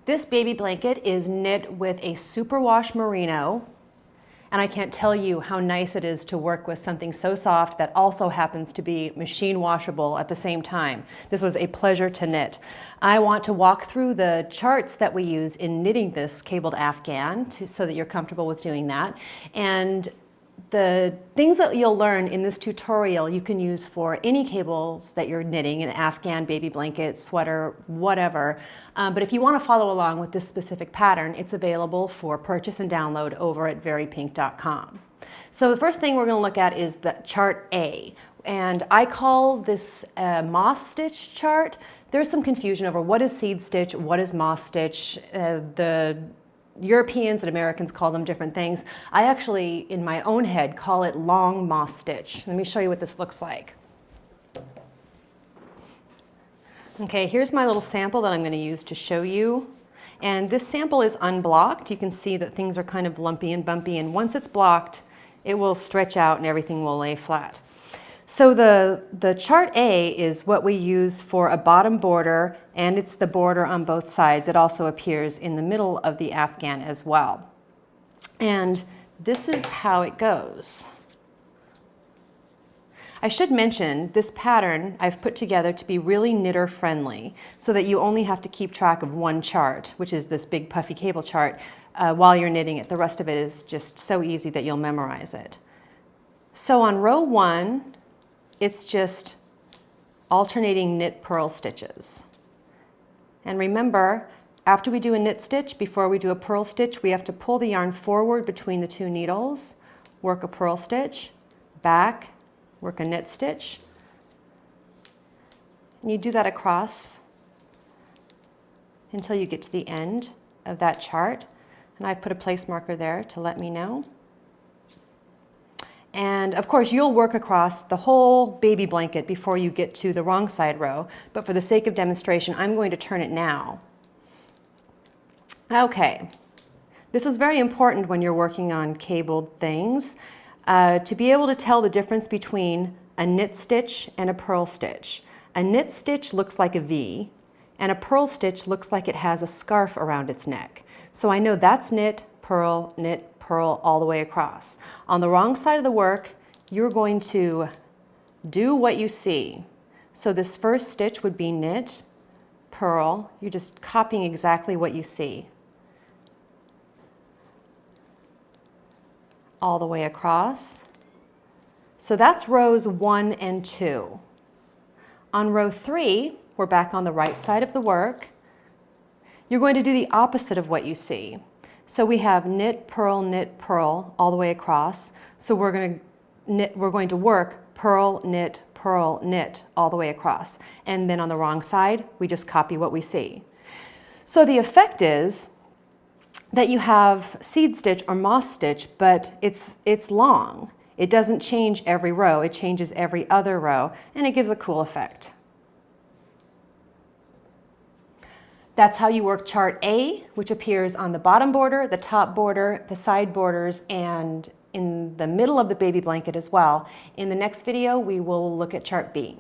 This baby blanket is knit with a superwash merino, and I can't tell you how nice it is to work with something so soft that also happens to be machine washable at the same time. This was a pleasure to knit. I want to walk through the charts that we use in knitting this cabled Afghan so that you're comfortable with doing that. And the things that you'll learn in this tutorial you can use for any cables that you're knitting, an Afghan, baby blanket, sweater, whatever. But if you want to follow along with this specific pattern, it's available for purchase and download over at VeryPink.com. So the first thing we're going to look at is the chart A. And I call this a moss stitch chart. There's some confusion over what is seed stitch, what is moss stitch. The Europeans and Americans call them different things. I actually, in my own head, call it long moss stitch. Let me show you what this looks like. Okay, here's my little sample that I'm going to use to show you. And this sample is unblocked. You can see that things are kind of lumpy and bumpy, and once it's blocked, it will stretch out and everything will lay flat. So the chart A is what we use for a bottom border, and it's the border on both sides. It also appears in the middle of the Afghan as well. And this is how it goes. I should mention this pattern I've put together to be really knitter friendly so that you only have to keep track of one chart, which is this big puffy cable chart, while you're knitting it. The rest of it is just so easy that you'll memorize it. So on row 1, it's just alternating knit purl stitches. And remember, after we do a knit stitch, before we do a purl stitch, we have to pull the yarn forward between the two needles, work a purl stitch, back, work a knit stitch. And you do that across until you get to the end of that chart. And I've put a place marker there to let me know. And of course, you'll work across the whole baby blanket before you get to the wrong side row. But for the sake of demonstration, I'm going to turn it now. Okay, this is very important when you're working on cabled things, to be able to tell the difference between a knit stitch and a purl stitch. A knit stitch looks like a V, and a purl stitch looks like it has a scarf around its neck. So I know that's knit, purl, all the way across. On the wrong side of the work, you're going to do what you see. So this first stitch would be knit, purl. You're just copying exactly what you see. All the way across. So that's rows 1 and 2. On row 3, we're back on the right side of the work. You're going to do the opposite of what you see. So we have knit, purl all the way across. So we're going to work purl, knit all the way across. And then on the wrong side, we just copy what we see. So the effect is that you have seed stitch or moss stitch, but it's long. It doesn't change every row, it changes every other row, and it gives a cool effect. That's how you work chart A, which appears on the bottom border, the top border, the side borders, and in the middle of the baby blanket as well. In the next video, we will look at chart B.